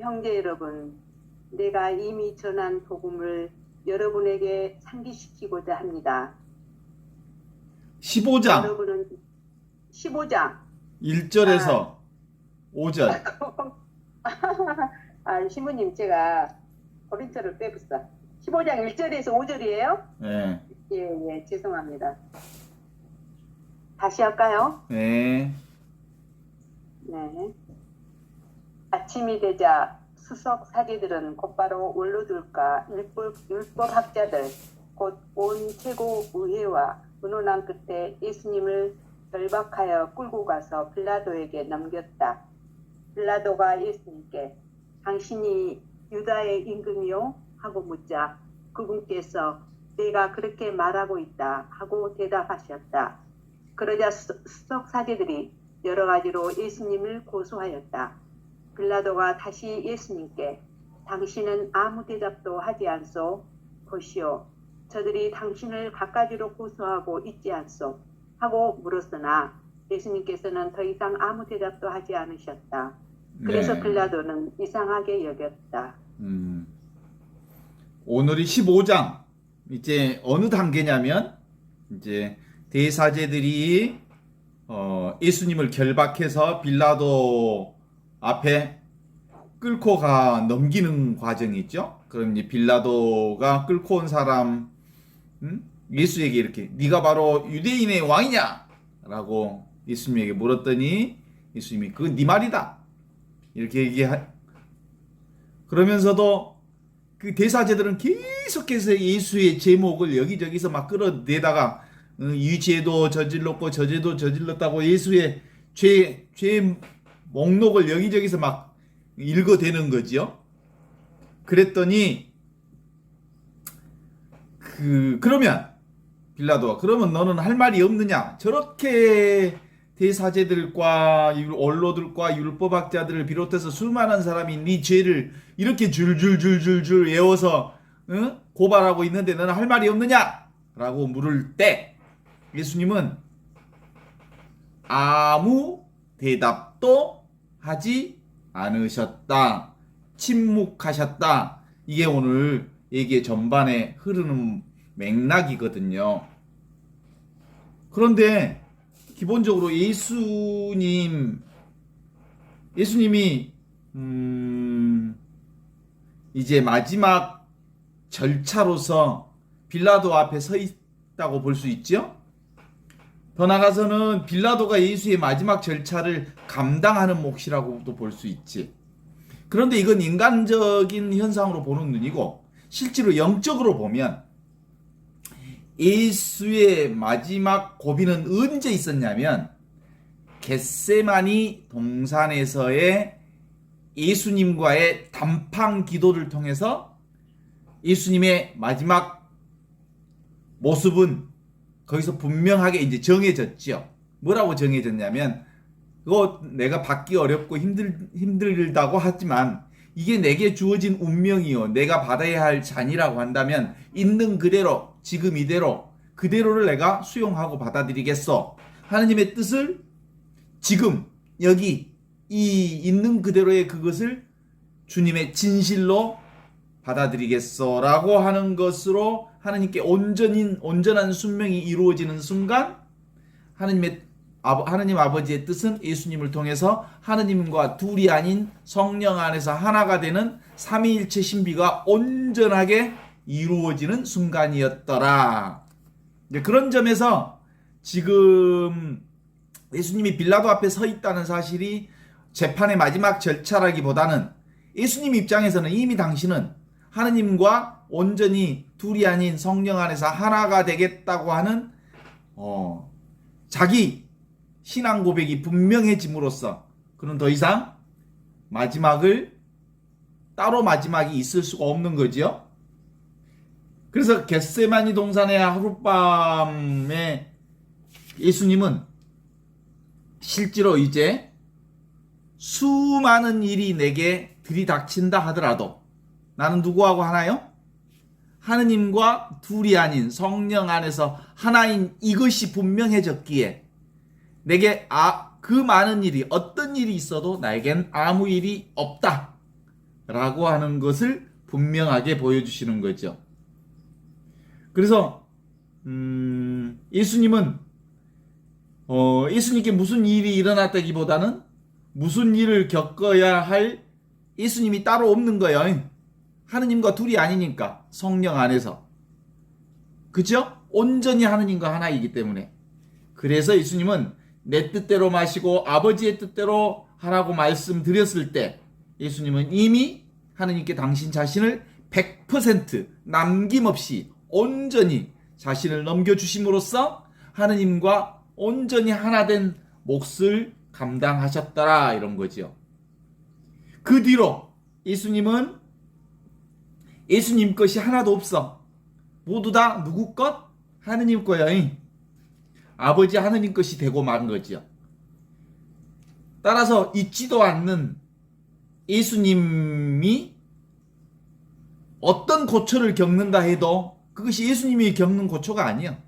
형제 여러분, 내가 이미 전한 복음을 여러분에게 상기시키고자 합니다. 15장 여러분은 15장 1절에서 5절. 신부님 제가 오른쪽을 빼봤어. 15장 1절에서 5절이에요? 네. 예, 죄송합니다. 다시 할까요? 네. 네. 아침이 되자 수석 사제들은 곧바로 원로들과 율법학자들 곧 온 최고 의회와 의논한 끝에 예수님을 결박하여 끌고 가서 빌라도에게 넘겼다. 빌라도가 예수님께 당신이 유다의 임금이요? 하고 묻자 그분께서 내가 그렇게 말하고 있다 하고 대답하셨다. 그러자 수석 사제들이 여러 가지로 예수님을 고소하였다. 빌라도가 다시 예수님께 당신은 아무 대답도 하지 않소? 보시오. 저들이 당신을 갖가지로 고소하고 있지 않소? 하고 물었으나 예수님께서는 더 이상 아무 대답도 하지 않으셨다. 그래서 네. 빌라도는 이상하게 여겼다. 오늘이 15장. 이제 어느 단계냐면 이제 대사제들이 예수님을 결박해서 빌라도 앞에 끌고 가 넘기는 과정이 있죠. 그럼 이제 빌라도가 끌고 온 사람 예수에게 이렇게 네가 바로 유대인의 왕이냐? 라고 예수님에게 물었더니 예수님이 그건 네 말이다. 이렇게 그러면서도 그 대사제들은 계속해서 예수의 제목을 여기저기서 막 끌어내다가 이 죄도 저질렀고 저 죄도 저질렀다고 예수의 죄 목록을 여기저기서 막 읽어대는 거지요. 그랬더니 그러면 빌라도가 그러면 너는 할 말이 없느냐? 저렇게 대사제들과 원로들과 율법학자들을 비롯해서 수많은 사람이 네 죄를 이렇게 줄줄줄줄줄 외워서 고발하고 있는데 너는 할 말이 없느냐? 라고 물을 때 예수님은 아무 대답도 하지 않으셨다. 침묵하셨다. 이게 오늘 얘기의 전반에 흐르는 맥락이거든요. 그런데 기본적으로 예수님이 이제 마지막 절차로서 빌라도 앞에 서 있다고 볼 수 있죠. 더 나아가서는 빌라도가 예수의 마지막 절차를 감당하는 몫이라고도 볼 수 있지. 그런데 이건 인간적인 현상으로 보는 눈이고 실제로 영적으로 보면 예수의 마지막 고비는 언제 있었냐면 겟세마니 동산에서의 예수님과의 단판 기도를 통해서 예수님의 마지막 모습은 거기서 분명하게 이제 정해졌죠. 뭐라고 정해졌냐면 그거 내가 받기 어렵고 힘들다고 하지만 이게 내게 주어진 운명이요 내가 받아야 할 잔이라고 한다면 있는 그대로 지금 이대로 그대로를 내가 수용하고 받아들이겠어. 하느님의 뜻을 지금 여기 이 있는 그대로의 그것을 주님의 진실로 받아들이겠어 라고 하는 것으로 하느님께 온전한 순명이 이루어지는 순간 하느님 아버지의 뜻은 예수님을 통해서 하느님과 둘이 아닌 성령 안에서 하나가 되는 삼위일체 신비가 온전하게 이루어지는 순간이었더라. 그런 점에서 지금 예수님이 빌라도 앞에 서 있다는 사실이 재판의 마지막 절차라기보다는 예수님 입장에서는 이미 당신은 하느님과 온전히 둘이 아닌 성령 안에서 하나가 되겠다고 하는 자기 신앙 고백이 분명해짐으로써 그는 더 이상 따로 마지막이 있을 수가 없는 거지요. 그래서 겟세마니 동산의 하룻밤에 예수님은 실제로 이제 수많은 일이 내게 들이닥친다 하더라도 나는 누구하고 하나요? 하느님과 둘이 아닌 성령 안에서 하나인 이것이 분명해졌기에 내게 그 많은 일이 어떤 일이 있어도 나에겐 아무 일이 없다 라고 하는 것을 분명하게 보여주시는 거죠. 그래서 예수님은 예수님께 무슨 일이 일어났다기보다는 무슨 일을 겪어야 할 예수님이 따로 없는 거예요. 하느님과 둘이 아니니까 성령 안에서. 그죠? 온전히 하느님과 하나이기 때문에. 그래서 예수님은 내 뜻대로 마시고 아버지의 뜻대로 하라고 말씀드렸을 때 예수님은 이미 하느님께 당신 자신을 100% 남김없이 온전히 자신을 넘겨주심으로써 하느님과 온전히 하나 된 몫을 감당하셨더라 이런 거죠. 그 뒤로 예수님은 예수님 것이 하나도 없어. 모두 다 누구 것? 하느님 거야. 아버지 하느님 것이 되고 만 거죠. 따라서 있지도 않는 예수님이 어떤 고초를 겪는다 해도 그것이 예수님이 겪는 고초가 아니야.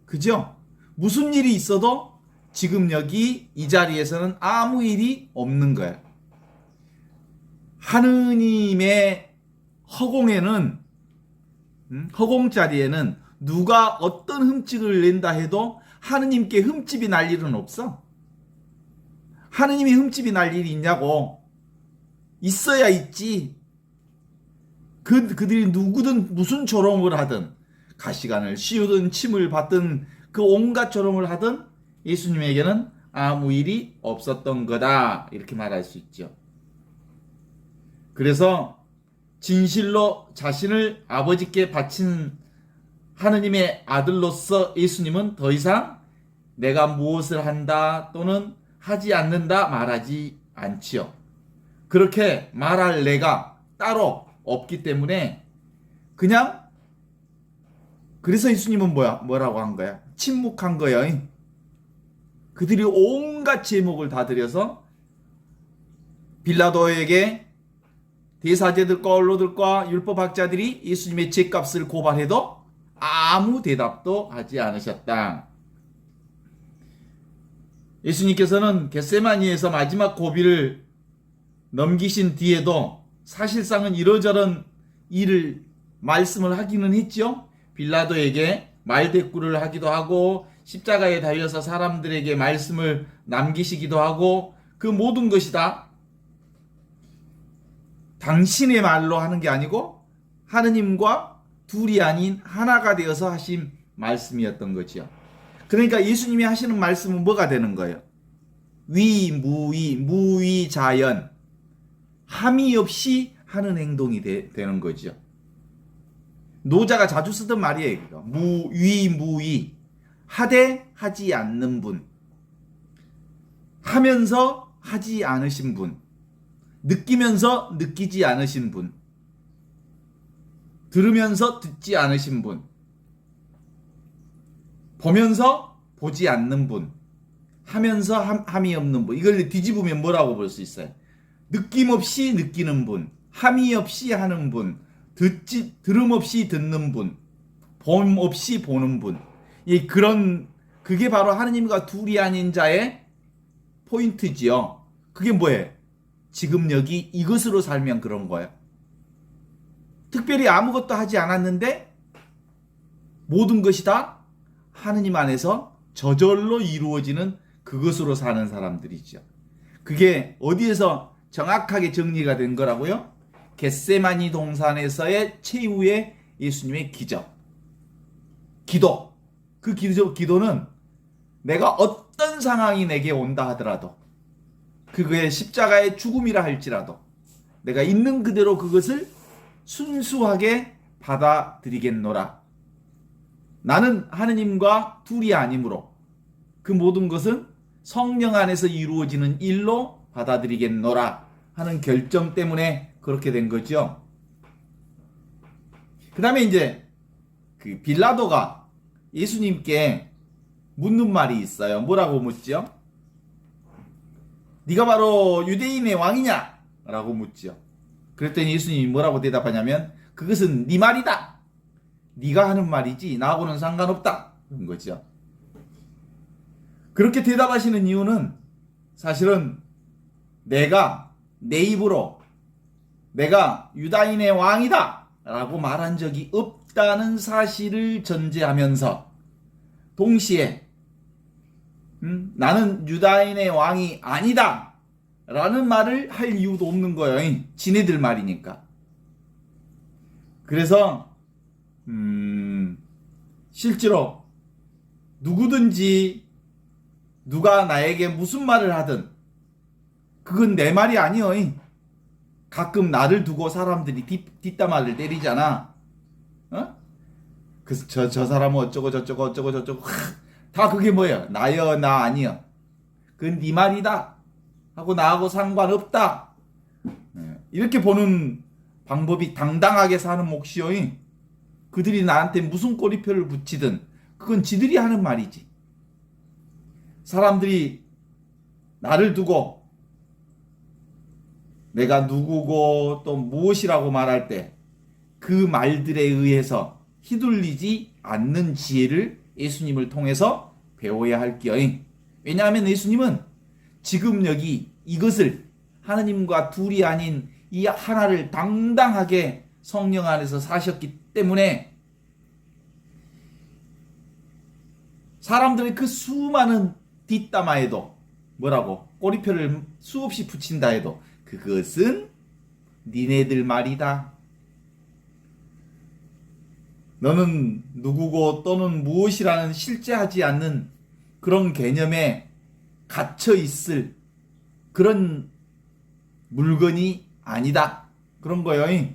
그죠? 무슨 일이 있어도 지금 여기 이 자리에서는 아무 일이 없는 거야. 하느님의 허공에는 허공 자리에는 누가 어떤 흠집을 낸다 해도 하느님께 흠집이 날 일은 없어. 하느님이 흠집이 날 일이 있냐고. 있어야 있지. 그들이 누구든 무슨 조롱을 하든 가시관을 씌우든 침을 받든 그 온갖 조롱을 하든 예수님에게는 아무 일이 없었던 거다. 이렇게 말할 수 있죠. 그래서 진실로 자신을 아버지께 바친 하느님의 아들로서 예수님은 더 이상 내가 무엇을 한다 또는 하지 않는다 말하지 않지요. 그렇게 말할 내가 따로 없기 때문에 그냥 그래서 예수님은 뭐라고 한 거야? 침묵한 거예요. 그들이 온갖 제목을 다 들여서 빌라도에게 대사제들과 언로들과 율법학자들이 예수님의 죄값을 고발해도 아무 대답도 하지 않으셨다. 예수님께서는 겟세마니에서 마지막 고비를 넘기신 뒤에도 사실상은 이러저런 일을 말씀을 하기는 했죠. 빌라도에게 말대꾸를 하기도 하고 십자가에 달려서 사람들에게 말씀을 남기시기도 하고 그 모든 것이 다 당신의 말로 하는 게 아니고 하느님과 둘이 아닌 하나가 되어서 하신 말씀이었던 거지요. 그러니까 예수님이 하시는 말씀은 뭐가 되는 거예요? 무위자연 함이 없이 하는 행동이 되는 거죠. 노자가 자주 쓰던 말이에요. 무위 하되 하지 않는 분, 하면서 하지 않으신 분, 느끼면서 느끼지 않으신 분, 들으면서 듣지 않으신 분, 보면서 보지 않는 분, 하면서 함이 없는 분. 이걸 뒤집으면 뭐라고 볼 수 있어요? 느낌 없이 느끼는 분, 함이 없이 하는 분, 들음 없이 듣는 분, 봄 없이 보는 분. 그게 바로 하느님과 둘이 아닌 자의 포인트지요. 그게 뭐예요? 지금 여기 이것으로 살면 그런 거예요. 특별히 아무것도 하지 않았는데 모든 것이 다 하느님 안에서 저절로 이루어지는 그것으로 사는 사람들이죠. 그게 어디에서 정확하게 정리가 된 거라고요? 겟세마니 동산에서의 최후의 예수님의 기적. 기도. 그 기도는 내가 어떤 상황이 내게 온다 하더라도 그거의 십자가의 죽음이라 할지라도 내가 있는 그대로 그것을 순수하게 받아들이겠노라. 나는 하느님과 둘이 아니므로 그 모든 것은 성령 안에서 이루어지는 일로 받아들이겠노라 하는 결정 때문에 그렇게 된 거죠. 그 다음에 이제 그 빌라도가 예수님께 묻는 말이 있어요. 뭐라고 묻죠? 네가 바로 유대인의 왕이냐? 라고 묻죠. 그랬더니 예수님이 뭐라고 대답하냐면 그것은 네 말이다. 네가 하는 말이지 나하고는 상관없다. 그런 거죠. 그렇게 대답하시는 이유는 사실은 내가 내 입으로 내가 유다인의 왕이다 라고 말한 적이 없다는 사실을 전제하면서 동시에 나는 유다인의 왕이 아니다 라는 말을 할 이유도 없는 거예요. 지네들 말이니까. 그래서 실제로 누구든지 누가 나에게 무슨 말을 하든 그건 내 말이 아니요. 가끔 나를 두고 사람들이 뒷담화를 때리잖아. 그래서 저 사람은 어쩌고 저쩌고 다 그게 뭐야? 나여 나 아니여. 그건 네 말이다 하고 나하고 상관없다. 이렇게 보는 방법이 당당하게 사는 몫이요. 그들이 나한테 무슨 꼬리표를 붙이든 그건 지들이 하는 말이지. 사람들이 나를 두고 내가 누구고 또 무엇이라고 말할 때 그 말들에 의해서 휘둘리지 않는 지혜를 예수님을 통해서 배워야 할게요. 왜냐하면 예수님은 지금 여기 이것을 하느님과 둘이 아닌 이 하나를 당당하게 성령 안에서 사셨기 때문에 사람들의 그 수많은 뒷담화에도 뭐라고 꼬리표를 수없이 붙인다 해도 그것은 니네들 말이다. 너는 누구고 또는 무엇이라는 실제하지 않는 그런 개념에 갇혀 있을 그런 물건이 아니다. 그런 거예요.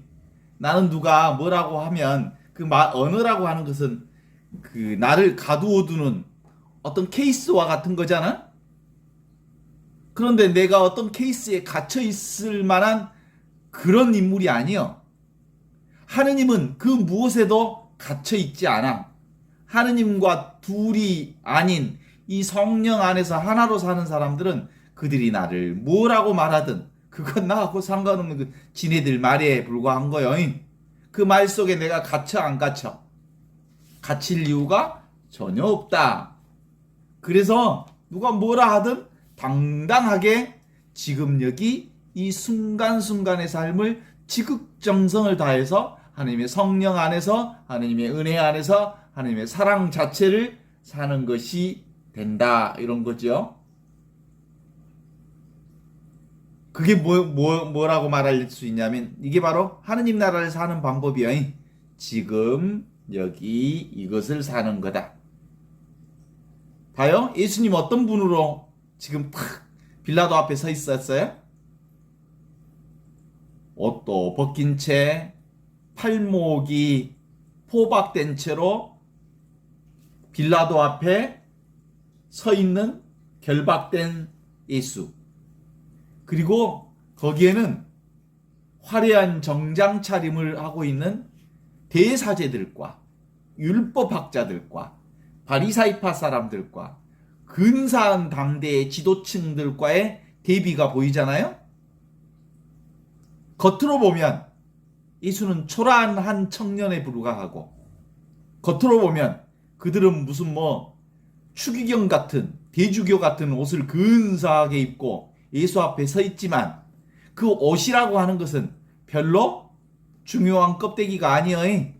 나는 누가 뭐라고 하면 그 언어라고 하는 것은 그 나를 가두어 두는 어떤 케이스와 같은 거잖아. 그런데 내가 어떤 케이스에 갇혀 있을 만한 그런 인물이 아니요. 하느님은 그 무엇에도 갇혀 있지 않아. 하느님과 둘이 아닌 이 성령 안에서 하나로 사는 사람들은 그들이 나를 뭐라고 말하든 그건 나하고 상관없는 그 지네들 말에 불과한 거요. 그 말 속에 내가 갇혀 안 갇혀? 갇힐 이유가 전혀 없다. 그래서 누가 뭐라 하든 당당하게 지금 여기 이 순간순간의 삶을 지극정성을 다해서 하나님의 성령 안에서 하나님의 은혜 안에서 하나님의 사랑 자체를 사는 것이 된다. 이런 거죠. 그게 뭐라고 말할 수 있냐면 이게 바로 하느님 나라를 사는 방법이요. 지금 여기 이것을 사는 거다. 봐요. 예수님 어떤 분으로 지금 탁 빌라도 앞에 서 있었어요? 옷도 벗긴 채 팔목이 포박된 채로 빌라도 앞에 서 있는 결박된 예수. 그리고 거기에는 화려한 정장 차림을 하고 있는 대사제들과 율법학자들과 바리사이파 사람들과 근사한 당대의 지도층들과의 대비가 보이잖아요. 겉으로 보면 예수는 초라한 한 청년에 불과하고 겉으로 보면 그들은 무슨 추기경 같은 대주교 같은 옷을 근사하게 입고 예수 앞에 서 있지만 그 옷이라고 하는 것은 별로 중요한 껍데기가 아니에요.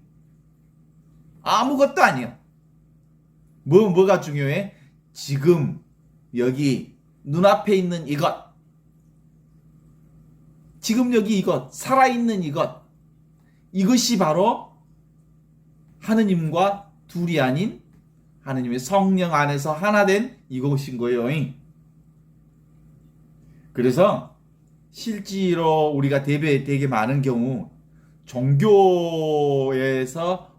아무것도 아니야. 뭐가 중요해? 지금 여기 눈앞에 있는 이것. 지금 여기 이것. 살아있는 이것. 이것이 바로 하느님과 둘이 아닌 하느님의 성령 안에서 하나 된 이것인 거예요. 그래서 실제로 우리가 되게 많은 경우 종교에서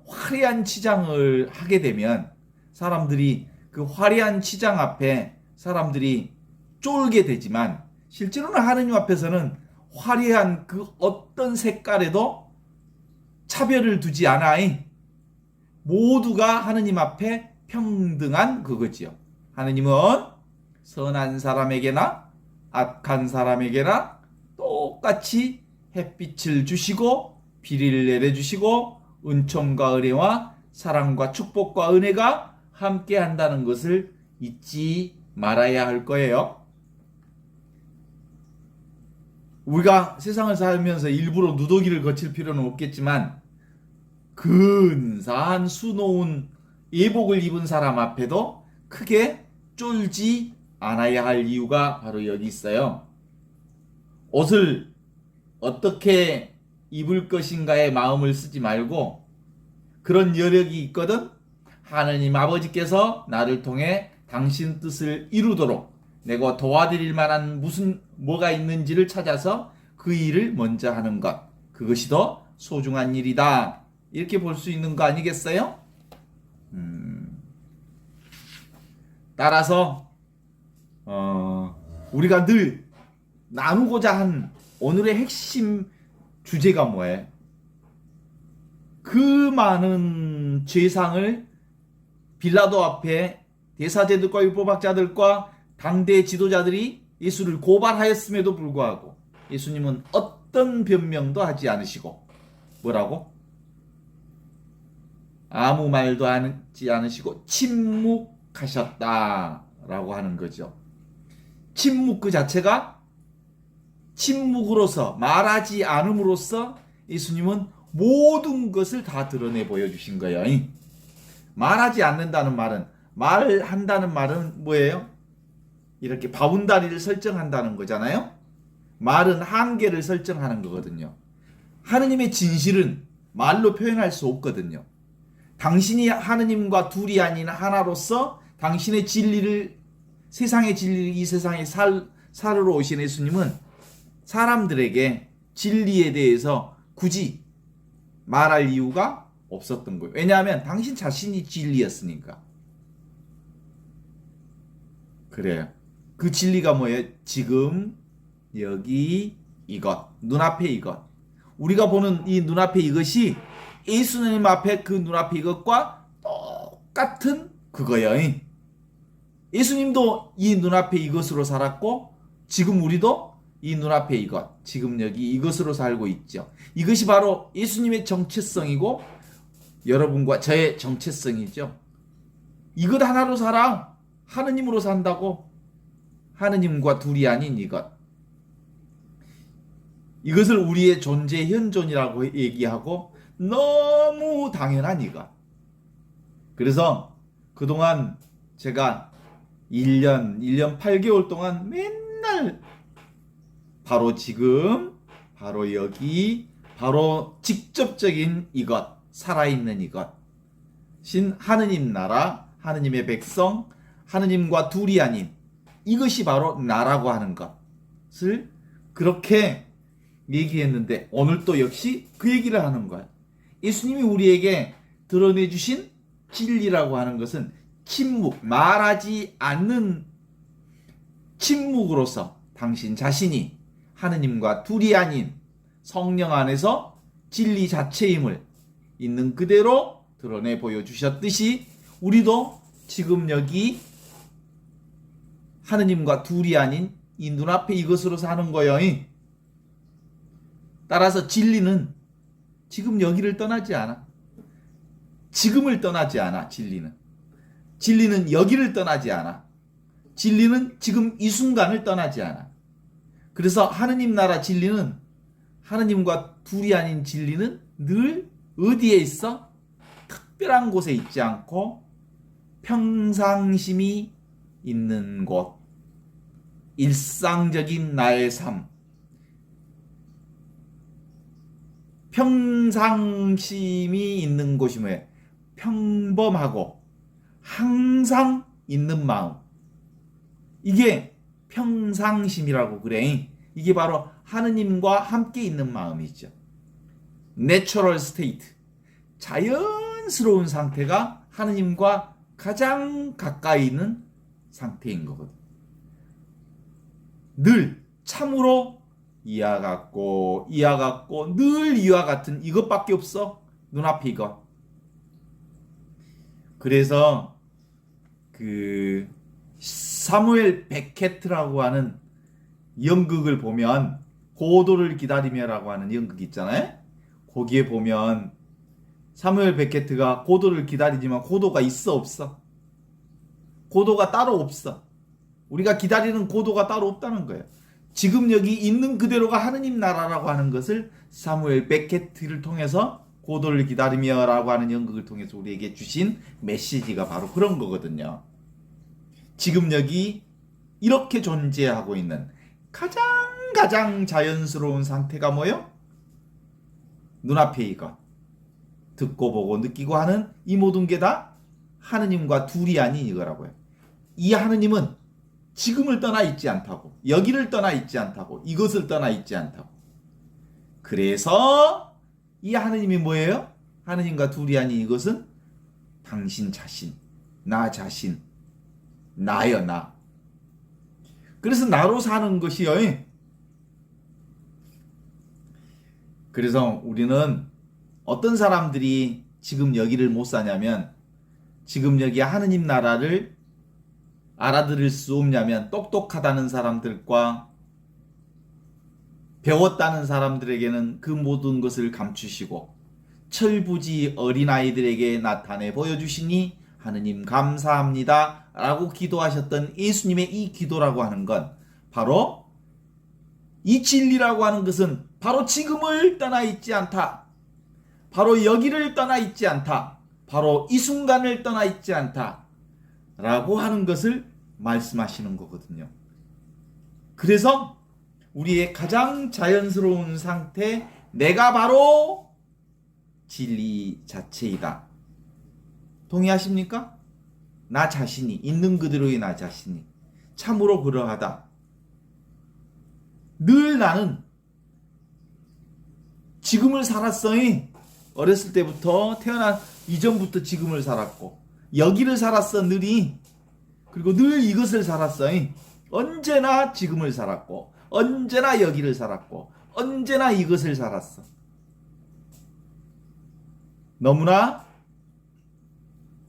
화려한 치장을 하게 되면 사람들이 그 화려한 치장 앞에 사람들이 쫄게 되지만 실제로는 하느님 앞에서는 화려한 그 어떤 색깔에도 차별을 두지 않아. 모두가 하느님 앞에 평등한 그거지요. 하느님은 선한 사람에게나 악한 사람에게나 똑같이 햇빛을 주시고 비를 내려주시고 은총과 은혜와 사랑과 축복과 은혜가 함께 한다는 것을 잊지 말아야 할 거예요. 우리가 세상을 살면서 일부러 누더기를 거칠 필요는 없겠지만 근사한 수놓은 예복을 입은 사람 앞에도 크게 쫄지 않아야 할 이유가 바로 여기 있어요. 옷을 어떻게 입을 것인가에 마음을 쓰지 말고 그런 여력이 있거든 하느님 아버지께서 나를 통해 당신 뜻을 이루도록 내가 도와드릴 만한 뭐가 있는지를 찾아서 그 일을 먼저 하는 것, 그것이 더 소중한 일이다. 이렇게 볼 수 있는 거 아니겠어요? 따라서 우리가 늘 나누고자 한 오늘의 핵심 주제가 뭐예요? 그 많은 죄상을 빌라도 앞에 대사제들과 율법학자들과 당대 지도자들이 예수를 고발하였음에도 불구하고 예수님은 어떤 변명도 하지 않으시고 뭐라고? 아무 말도 하지 않으시고 침묵하셨다라고 하는 거죠. 침묵 그 자체가 침묵으로서 말하지 않음으로써 예수님은 모든 것을 다 드러내 보여주신 거예요. 말하지 않는다는 말은 말한다는 말은 뭐예요? 이렇게 바운다리를 설정한다는 거잖아요. 말은 한계를 설정하는 거거든요. 하느님의 진실은 말로 표현할 수 없거든요. 당신이 하느님과 둘이 아닌 하나로서 당신의 진리를 세상의 진리를 이 세상에 살으러 오신 예수님은 사람들에게 진리에 대해서 굳이 말할 이유가 없었던 거예요. 왜냐하면 당신 자신이 진리였으니까. 그래요. 그 진리가 뭐예요? 지금 여기 이것, 눈앞에 이것. 우리가 보는 이 눈앞에 이것이 예수님 앞에 그 눈앞에 이것과 똑같은 그거예요. 예수님도 이 눈앞에 이것으로 살았고 지금 우리도 이 눈앞에 이것, 지금 여기 이것으로 살고 있죠. 이것이 바로 예수님의 정체성이고 여러분과 저의 정체성이죠. 이것 하나로 살아. 하느님으로 산다고. 하느님과 둘이 아닌 이것. 이것을 우리의 존재 현존이라고 얘기하고 너무 당연한 이것. 그래서 그동안 제가 1년 8개월 동안 맨날 바로 지금, 바로 여기, 바로 직접적인 이것, 살아있는 이것. 신 하느님 나라, 하느님의 백성, 하느님과 둘이 아닌 이것이 바로 나라고 하는 것을 그렇게 얘기했는데 오늘 또 역시 그 얘기를 하는 거야. 예수님이 우리에게 드러내 주신 진리라고 하는 것은 침묵, 말하지 않는 침묵으로서 당신 자신이 하느님과 둘이 아닌 성령 안에서 진리 자체임을 있는 그대로 드러내 보여주셨듯이 우리도 지금 여기 하느님과 둘이 아닌 이 눈앞에 이것으로 사는 거예요. 따라서 진리는 지금 여기를 떠나지 않아. 지금을 떠나지 않아. 진리는 여기를 떠나지 않아. 진리는 지금 이 순간을 떠나지 않아. 그래서 하느님 나라 진리는 하느님과 둘이 아닌 진리는 늘 어디에 있어? 특별한 곳에 있지 않고 평상심이 있는 곳. 일상적인 나의 삶. 평상심이 있는 곳이 뭐예요? 평범하고 항상 있는 마음. 이게 평상심이라고 그래. 이게 바로 하느님과 함께 있는 마음이죠. 내추럴 스테이트. 자연스러운 상태가 하느님과 가장 가까이 있는 상태인 거거든. 늘 참으로 이와 같고 늘 이와 같은 이것밖에 없어. 눈앞에 이것. 그래서 그 사무엘 베케트라고 하는 연극을 보면 고도를 기다리며라고 하는 연극 있잖아요. 거기에 보면 사무엘 베케트가 고도를 기다리지만 고도가 있어 없어? 고도가 따로 없어. 우리가 기다리는 고도가 따로 없다는 거예요. 지금 여기 있는 그대로가 하느님 나라라고 하는 것을 사무엘 베케트를 통해서 고도를 기다리며라고 하는 연극을 통해서 우리에게 주신 메시지가 바로 그런 거거든요. 지금 여기 이렇게 존재하고 있는 가장 자연스러운 상태가 뭐요? 눈앞에 이거 듣고 보고 느끼고 하는 이 모든 게 다 하느님과 둘이 아닌 이거라고요. 이 하느님은 지금을 떠나 있지 않다고, 여기를 떠나 있지 않다고, 이것을 떠나 있지 않다고. 그래서 이 하느님이 뭐예요? 하느님과 둘이 아닌 이것은 당신 자신, 나 자신, 나여 나. 그래서 나로 사는 것이요. 그래서 우리는 어떤 사람들이 지금 여기를 못 사냐면, 지금 여기 하느님 나라를 알아들을 수 없냐면, 똑똑하다는 사람들과 배웠다는 사람들에게는 그 모든 것을 감추시고 철부지 어린아이들에게 나타내 보여주시니 하느님 감사합니다 라고 기도하셨던 예수님의 이 기도라고 하는 건 바로 이 진리라고 하는 것은 바로 지금을 떠나 있지 않다, 바로 여기를 떠나 있지 않다, 바로 이 순간을 떠나 있지 않다 라고 하는 것을 말씀하시는 거거든요. 그래서 우리의 가장 자연스러운 상태, 내가 바로 진리 자체이다. 동의하십니까? 나 자신이, 있는 그대로의 나 자신이 참으로 그러하다. 늘 나는 지금을 살았어. 어렸을 때부터 태어난 이전부터 지금을 살았고, 여기를 살았어 늘이. 그리고 늘 이것을 살았어. 언제나 지금을 살았고, 언제나 여기를 살았고, 언제나 이것을 살았어. 너무나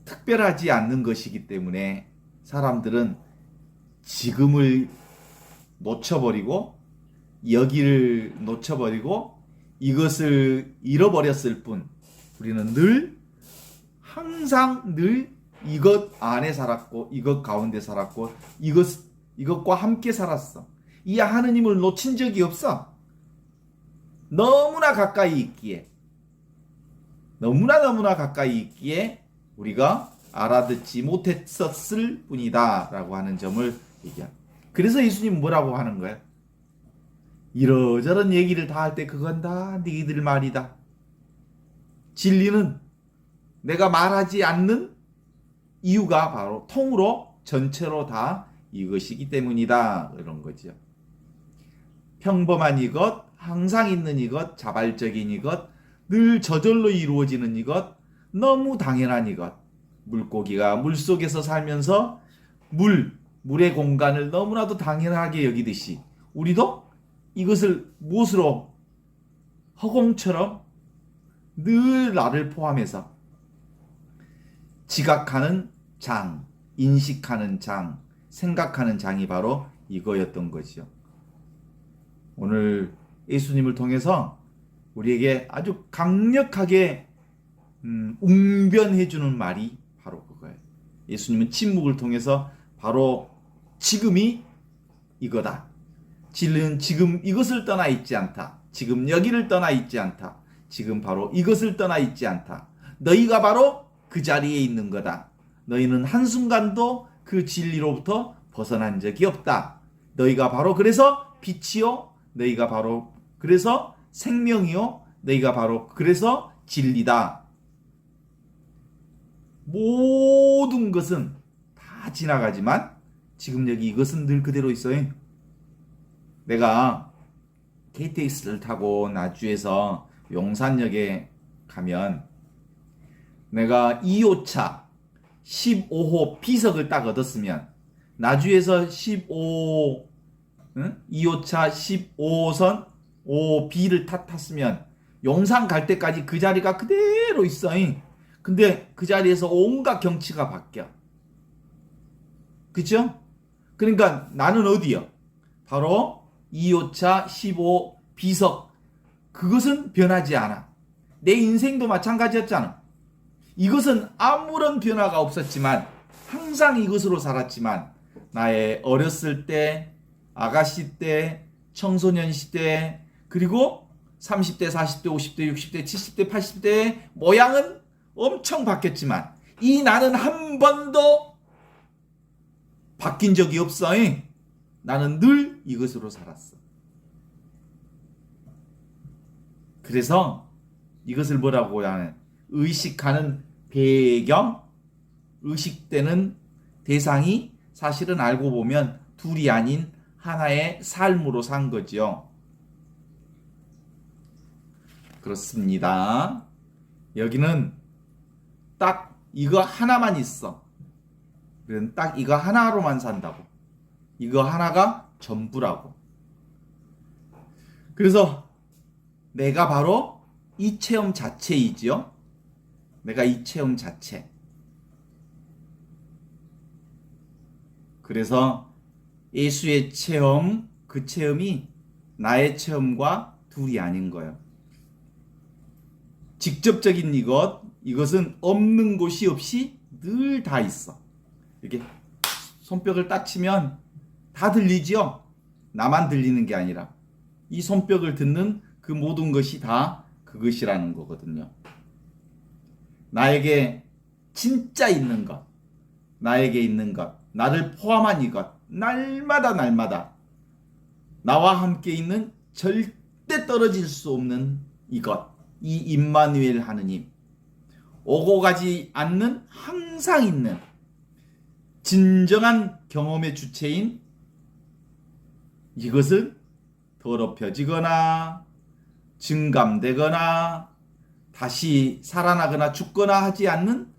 특별하지 않는 것이기 때문에 사람들은 지금을 놓쳐버리고, 여기를 놓쳐버리고, 이것을 잃어버렸을 뿐, 우리는 늘 항상 늘 이것 안에 살았고, 이것 가운데 살았고, 이것과 함께 살았어. 이 하느님을 놓친 적이 없어. 너무나 가까이 있기에, 너무나 가까이 있기에 우리가 알아듣지 못했었을 뿐이다 라고 하는 점을 얘기합니다. 그래서 예수님 뭐라고 하는 거예요? 이러저런 얘기를 다 할 때 그건 다 너희들 말이다. 진리는 내가 말하지 않는 이유가 바로 통으로 전체로 다 이것이기 때문이다, 이런 거죠. 평범한 이것, 항상 있는 이것, 자발적인 이것, 늘 저절로 이루어지는 이것, 너무 당연한 이것. 물고기가 물속에서 살면서 물의 공간을 너무나도 당연하게 여기듯이 우리도 이것을 무엇으로 허공처럼 늘 나를 포함해서 지각하는 장, 인식하는 장, 생각하는 장이 바로 이거였던 거죠. 오늘 예수님을 통해서 우리에게 아주 강력하게 웅변해주는 말이 바로 그거예요. 예수님은 침묵을 통해서 바로 지금이 이거다. 진리는 지금 이것을 떠나 있지 않다. 지금 여기를 떠나 있지 않다. 지금 바로 이것을 떠나 있지 않다. 너희가 바로 그 자리에 있는 거다. 너희는 한순간도 그 진리로부터 벗어난 적이 없다. 너희가 바로 그래서 빛이요, 너희가 바로 그래서 생명이요, 너희가 바로 그래서 진리다. 모든 것은 다 지나가지만 지금 여기 이것은 늘 그대로 있어요. 내가 KTX를 타고 나주에서 용산역에 가면 내가 2호차 15호 B석을 딱 얻었으면, 나주에서 2호차 15호선 5B를 탔으면 용산 갈 때까지 그 자리가 그대로 있어. 근데 그 자리에서 온갖 경치가 바뀌어. 그쵸? 그러니까 나는 어디요? 바로 2호차 15 B석. 그것은 변하지 않아. 내 인생도 마찬가지였잖아. 이것은 아무런 변화가 없었지만, 항상 이것으로 살았지만, 나의 어렸을 때, 아가씨 때, 청소년 시대, 그리고 30대, 40대, 50대, 60대, 70대, 80대 모양은 엄청 바뀌었지만 이 나는 한 번도 바뀐 적이 없어. 나는 늘 이것으로 살았어. 그래서 이것을 뭐라고 하는, 의식하는 배경, 의식되는 대상이 사실은 알고 보면 둘이 아닌 하나의 삶으로 산 거죠. 그렇습니다. 여기는 딱 이거 하나만 있어. 그럼 딱 이거 하나로만 산다고. 이거 하나가 전부라고. 그래서 내가 바로 이 체험 자체이지요. 내가 이 체험 자체. 그래서 예수의 체험, 그 체험이 나의 체험과 둘이 아닌 거예요. 직접적인 이것은 없는 곳이 없이 늘 다 있어. 이렇게 손뼉을 딱 치면 다 들리지요? 나만 들리는 게 아니라 이 손뼉을 듣는 그 모든 것이 다 그것이라는 거거든요. 나에게 진짜 있는 것, 나에게 있는 것, 나를 포함한 이것, 날마다 나와 함께 있는 절대 떨어질 수 없는 이것, 이 임마누엘 하느님, 오고 가지 않는 항상 있는 진정한 경험의 주체인 이것은 더럽혀지거나 증감되거나 다시 살아나거나 죽거나 하지 않는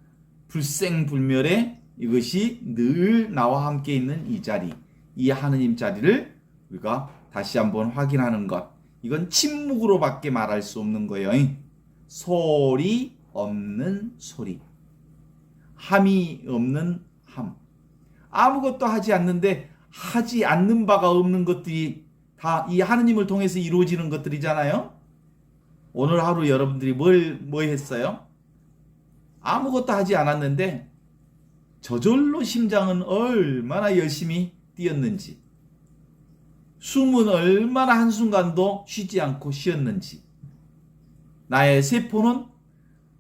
불생불멸의 이것이 늘 나와 함께 있는 이 자리, 이 하느님 자리를 우리가 다시 한번 확인하는 것. 이건 침묵으로밖에 말할 수 없는 거예요. 소리 없는 소리, 함이 없는 함. 아무것도 하지 않는데 하지 않는 바가 없는 것들이 다 이 하느님을 통해서 이루어지는 것들이잖아요. 오늘 하루 여러분들이 뭐 했어요? 아무것도 하지 않았는데 저절로 심장은 얼마나 열심히 뛰었는지, 숨은 얼마나 한순간도 쉬지 않고 쉬었는지, 나의 세포는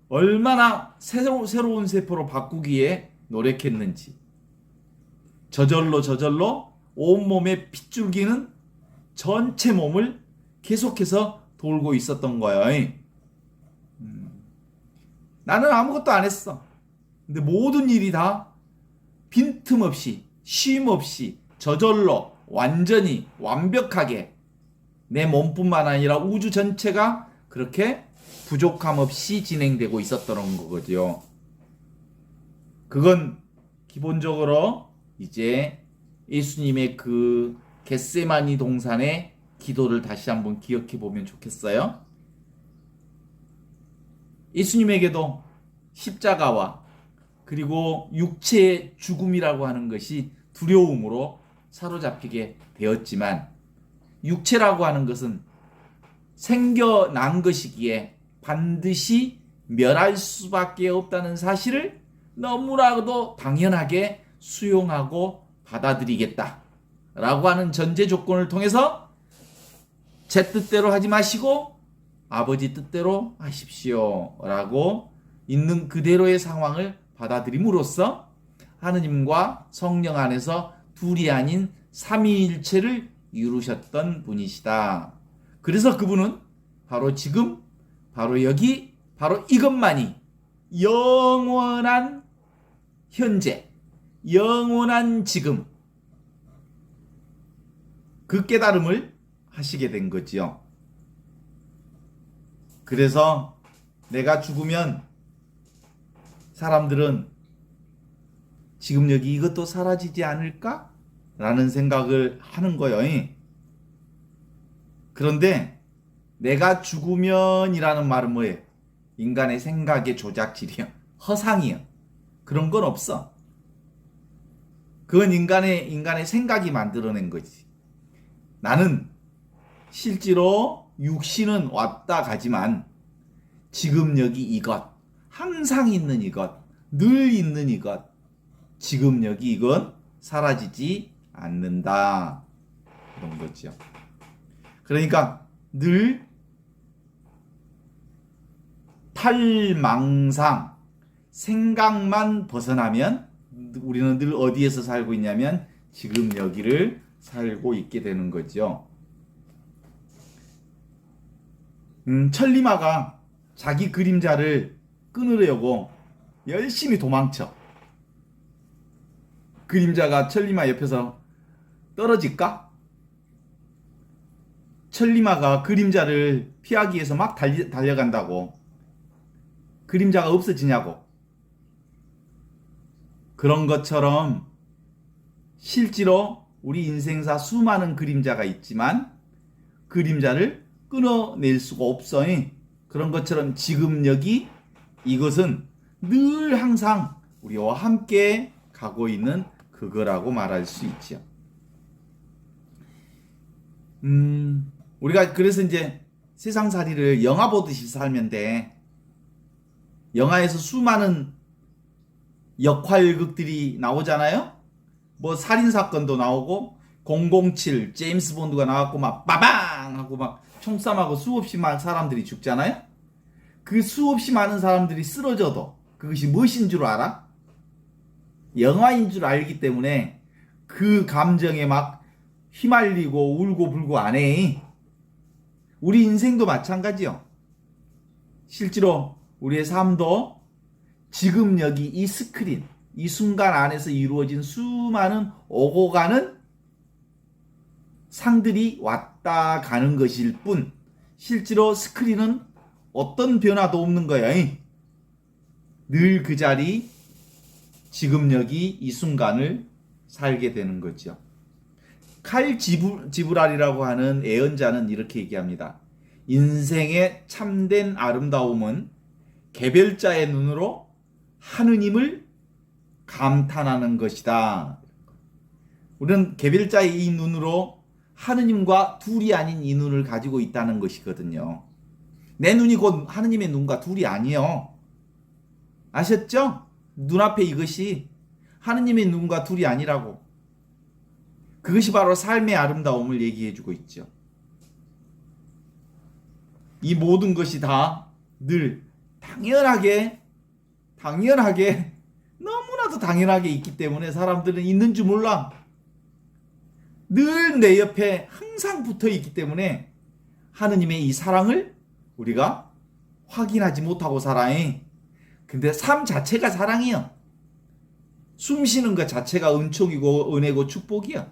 얼마나 새로운 세포로 바꾸기에 노력했는지, 저절로 온몸의 핏줄기는 전체 몸을 계속해서 돌고 있었던 거예요. 나는 아무것도 안 했어. 근데 모든 일이 다 빈틈없이, 쉼없이, 저절로, 완전히, 완벽하게 내 몸뿐만 아니라 우주 전체가 그렇게 부족함 없이 진행되고 있었던 거거든요. 그건 기본적으로 이제 예수님의 그 겟세마니 동산의 기도를 다시 한번 기억해 보면 좋겠어요. 예수님에게도 십자가와 그리고 육체의 죽음이라고 하는 것이 두려움으로 사로잡히게 되었지만, 육체라고 하는 것은 생겨난 것이기에 반드시 멸할 수밖에 없다는 사실을 너무나도 당연하게 수용하고 받아들이겠다라고 하는 전제 조건을 통해서 제 뜻대로 하지 마시고 아버지 뜻대로 하십시오 라고 있는 그대로의 상황을 받아들임으로써 하느님과 성령 안에서 둘이 아닌 삼위일체를 이루셨던 분이시다. 그래서 그분은 바로 지금, 바로 여기, 바로 이것만이 영원한 현재, 영원한 지금, 그 깨달음을 하시게 된 거지요. 그래서 내가 죽으면 사람들은 지금 여기 이것도 사라지지 않을까? 라는 생각을 하는 거예요. 그런데 내가 죽으면이라는 말은 뭐예요? 인간의 생각의 조작질이요. 허상이요. 그런 건 없어. 그건 인간의 생각이 만들어낸 거지. 나는 실제로 육신은 왔다 가지만 지금 여기 이것, 항상 있는 이것, 늘 있는 이것, 지금 여기 이건 사라지지 않는다. 그런 거죠. 그러니까 늘 탈망상, 생각만 벗어나면 우리는 늘 어디에서 살고 있냐면 지금 여기를 살고 있게 되는 거죠. 천리마가 자기 그림자를 끊으려고 열심히 도망쳐. 그림자가 천리마 옆에서 떨어질까? 천리마가 그림자를 피하기 위해서 막 달려간다고. 그림자가 없어지냐고. 그런 것처럼 실제로 우리 인생사 수많은 그림자가 있지만 그림자를 끊어낼 수가 없어. 그런 것처럼 지금 여기 이것은 늘 항상 우리와 함께 가고 있는 그거라고 말할 수 있죠. 우리가 그래서 이제 세상살이를 영화 보듯이 살면 돼. 영화에서 수많은 역할극들이 나오잖아요. 뭐 살인사건도 나오고 007 제임스 본드가 나왔고 막 빠방 하고 막 총싸움하고 수없이 많은 사람들이 죽잖아요. 그 수없이 많은 사람들이 쓰러져도 그것이 무엇인 줄 알아? 영화인 줄 알기 때문에 그 감정에 막 휘말리고 울고 불고 안 해. 우리 인생도 마찬가지요. 실제로 우리의 삶도 지금 여기 이 스크린, 이 순간 안에서 이루어진 수많은 오고 가는 상들이 왔다 가는 것일 뿐 실제로 스크린은 어떤 변화도 없는 거야. 늘 그 자리, 지금 여기 이 순간을 살게 되는 거죠. 칼 지브랄이라고 하는 애언자는 이렇게 얘기합니다. 인생의 참된 아름다움은 개별자의 눈으로 하느님을 감탄하는 것이다. 우리는 개별자의 이 눈으로 하느님과 둘이 아닌 이 눈을 가지고 있다는 것이거든요. 내 눈이 곧 하느님의 눈과 둘이 아니요. 아셨죠? 눈앞에 이것이 하느님의 눈과 둘이 아니라고. 그것이 바로 삶의 아름다움을 얘기해주고 있죠. 이 모든 것이 다 늘 당연하게 너무나도 당연하게 있기 때문에 사람들은 있는 줄 몰라. 늘 내 옆에 항상 붙어 있기 때문에 하느님의 이 사랑을 우리가 확인하지 못하고 살아. 근데 삶 자체가 사랑이야. 숨 쉬는 것 자체가 은총이고 은혜고 축복이야.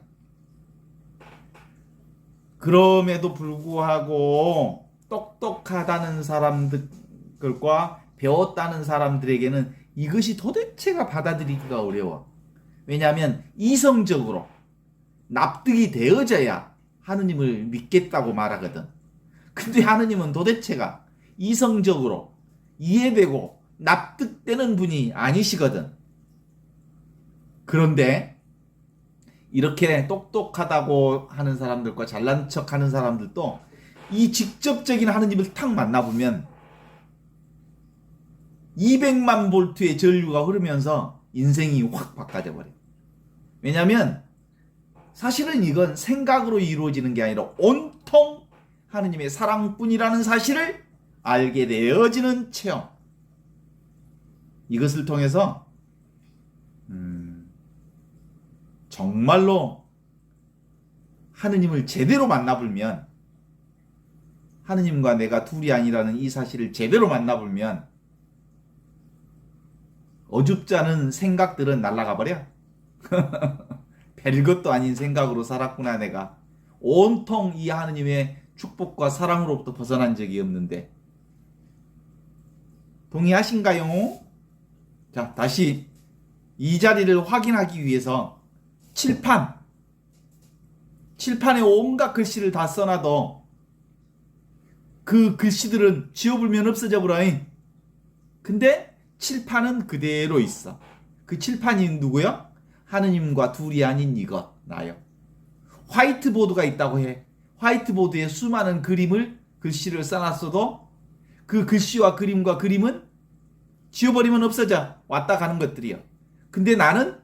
그럼에도 불구하고 똑똑하다는 사람들과 배웠다는 사람들에게는 이것이 도대체가 받아들이기가 어려워. 왜냐하면 이성적으로 납득이 되어져야 하느님을 믿겠다고 말하거든. 근데 하느님은 도대체가 이성적으로 이해되고 납득되는 분이 아니시거든. 그런데 이렇게 똑똑하다고 하는 사람들과 잘난 척하는 사람들도 이 직접적인 하느님을 탁 만나보면 200만 볼트의 전류가 흐르면서 인생이 확 바꿔져 버려. 왜냐하면 사실은 이건 생각으로 이루어지는 게 아니라 온통 하느님의 사랑뿐이라는 사실을 알게 되어지는 체험. 이것을 통해서 정말로 하느님을 제대로 만나보면, 하느님과 내가 둘이 아니라는 이 사실을 제대로 만나보면 어줍지 않은 생각들은 날아가 버려. 별것도 아닌 생각으로 살았구나 내가. 온통 이 하느님의 축복과 사랑으로부터 벗어난 적이 없는데. 동의하신가요? 자, 다시 이 자리를 확인하기 위해서 칠판에 온갖 글씨를 다 써놔도 그 글씨들은 지워불면 없어져 버려. 근데 칠판은 그대로 있어. 그 칠판이 누구요? 하느님과 둘이 아닌 이것, 나요. 화이트보드가 있다고 해. 화이트보드에 수많은 글씨를 써놨어도 그 글씨와 그림과 그림은 지워버리면 없어져. 왔다 가는 것들이요. 근데 나는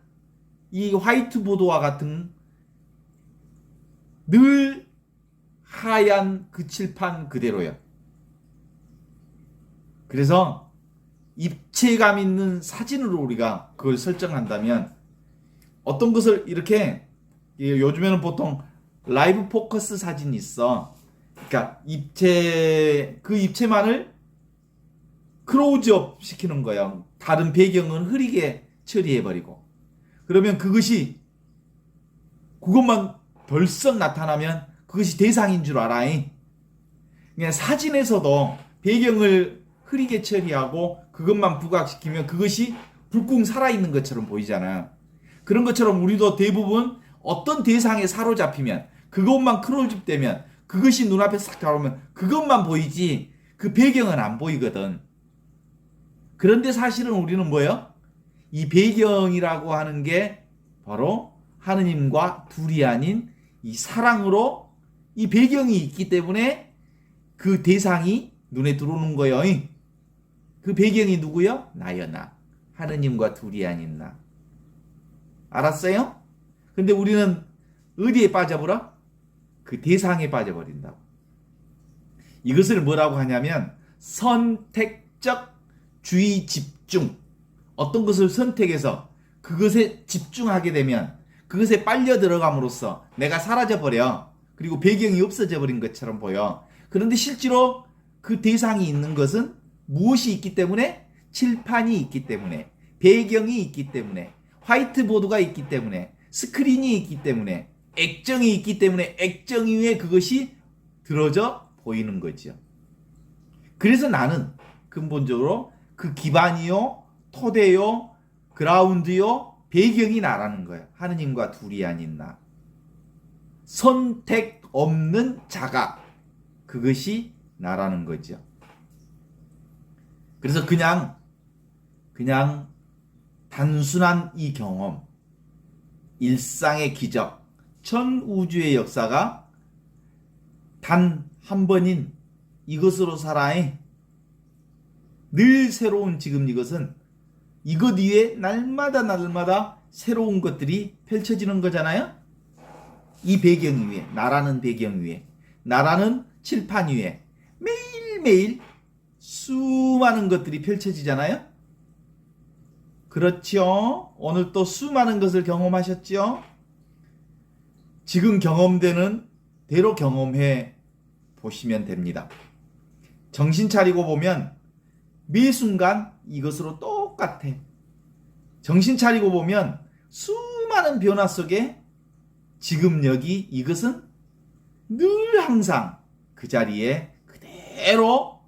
이 화이트보드와 같은 늘 하얀 그 칠판 그대로요. 그래서 입체감 있는 사진으로 우리가 그걸 설정한다면 어떤 것을 이렇게 요즘에는 보통 라이브 포커스 사진이 있어. 그러니까 그 입체만을 클로즈업 시키는 거야. 다른 배경은 흐리게 처리해버리고. 그러면 그것만 벌썩 나타나면 그것이 대상인 줄 알아. 그냥 사진에서도 배경을 흐리게 처리하고 그것만 부각시키면 그것이 불궁 살아있는 것처럼 보이잖아. 그런 것처럼 우리도 대부분 어떤 대상에 사로잡히면 그것만 클로즈업 되면 그것이 눈앞에 싹 다가오면 그것만 보이지 그 배경은 안 보이거든. 그런데 사실은 우리는 뭐예요? 이 배경이라고 하는 게 바로 하느님과 둘이 아닌 이 사랑으로 이 배경이 있기 때문에 그 대상이 눈에 들어오는 거예요. 그 배경이 누구요? 나요, 나. 하느님과 둘이 아닌 나. 알았어요? 근데 우리는 어디에 빠져버려? 그 대상에 빠져버린다고. 이것을 뭐라고 하냐면 선택적 주의 집중. 어떤 것을 선택해서 그것에 집중하게 되면 그것에 빨려 들어감으로써 내가 사라져버려. 그리고 배경이 없어져 버린 것처럼 보여. 그런데 실제로 그 대상이 있는 것은 무엇이 있기 때문에? 칠판이 있기 때문에, 배경이 있기 때문에, 화이트보드가 있기 때문에, 스크린이 있기 때문에, 액정이 있기 때문에 액정 위에 그것이 들어져 보이는 거죠. 그래서 나는 근본적으로 그 기반이요, 토대요, 그라운드요, 배경이 나라는 거예요. 하느님과 둘이 아닌 나. 선택 없는 자가 그것이 나라는 거죠. 그래서 그냥 단순한 이 경험, 일상의 기적, 전 우주의 역사가 단 한 번인 이것으로 살아에 늘 새로운 지금 이것은 이것 위에 날마다 새로운 것들이 펼쳐지는 거잖아요. 이 배경 위에, 나라는 배경 위에, 나라는 칠판 위에 매일매일 수많은 것들이 펼쳐지잖아요. 그렇죠. 오늘 또 수많은 것을 경험하셨죠. 지금 경험되는 대로 경험해 보시면 됩니다. 정신 차리고 보면 매 순간 이것으로 똑같아. 정신 차리고 보면 수많은 변화 속에 지금 여기 이것은 늘 항상 그 자리에 그대로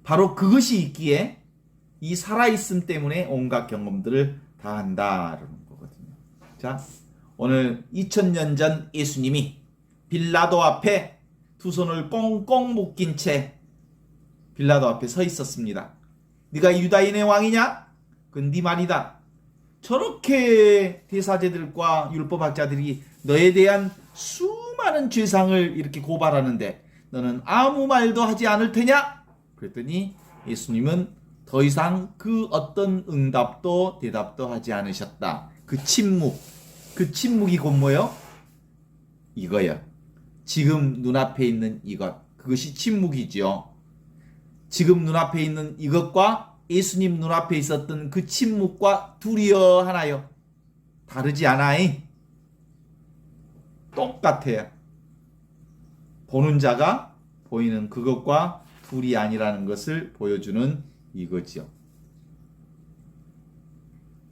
바로 그것이 있기에 이 살아있음 때문에 온갖 경험들을 다 한다라는 거거든요. 자, 오늘 2000년 전 예수님이 빌라도 앞에 두 손을 꽁꽁 묶인 채 빌라도 앞에 서 있었습니다. 네가 유다인의 왕이냐? 그건 네 말이다. 저렇게 대사제들과 율법학자들이 너에 대한 수많은 죄상을 이렇게 고발하는데 너는 아무 말도 하지 않을 테냐? 그랬더니 예수님은 더 이상 그 어떤 응답도 대답도 하지 않으셨다. 그 침묵이 곧 뭐예요? 이거요. 지금 눈앞에 있는 이것. 그것이 침묵이지요. 지금 눈앞에 있는 이것과 예수님 눈앞에 있었던 그 침묵과 둘이여 하나요. 다르지 않아요. 똑같아요. 보는 자가 보이는 그것과 둘이 아니라는 것을 보여주는 이거지요.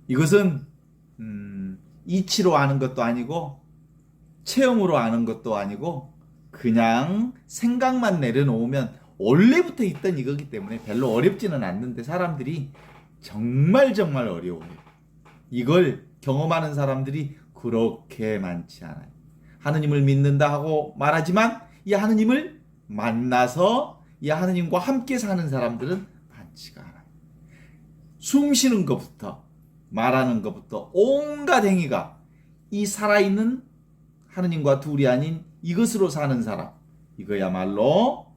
이것은 이치로 아는 것도 아니고 체험으로 아는 것도 아니고 그냥 생각만 내려놓으면 원래부터 있던 이거기 때문에 별로 어렵지는 않는데 사람들이 정말 어려워요. 이걸 경험하는 사람들이 그렇게 많지 않아요. 하느님을 믿는다 하고 말하지만 이 하느님을 만나서 이 하느님과 함께 사는 사람들은 많지가 않아요. 숨 쉬는 것부터 말하는 것부터 온갖 행위가 이 살아있는 하느님과 둘이 아닌 이것으로 사는 사람, 이거야말로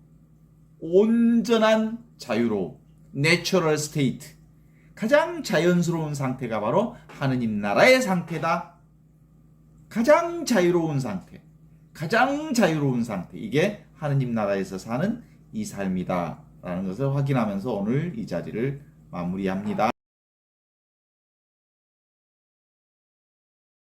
온전한 자유로움, 내추럴 스테이트, 가장 자연스러운 상태가 바로 하느님 나라의 상태다. 가장 자유로운 상태, 가장 자유로운 상태, 이게 하느님 나라에서 사는 이 삶이다 라는 것을 확인하면서 오늘 이 자리를 마무리합니다.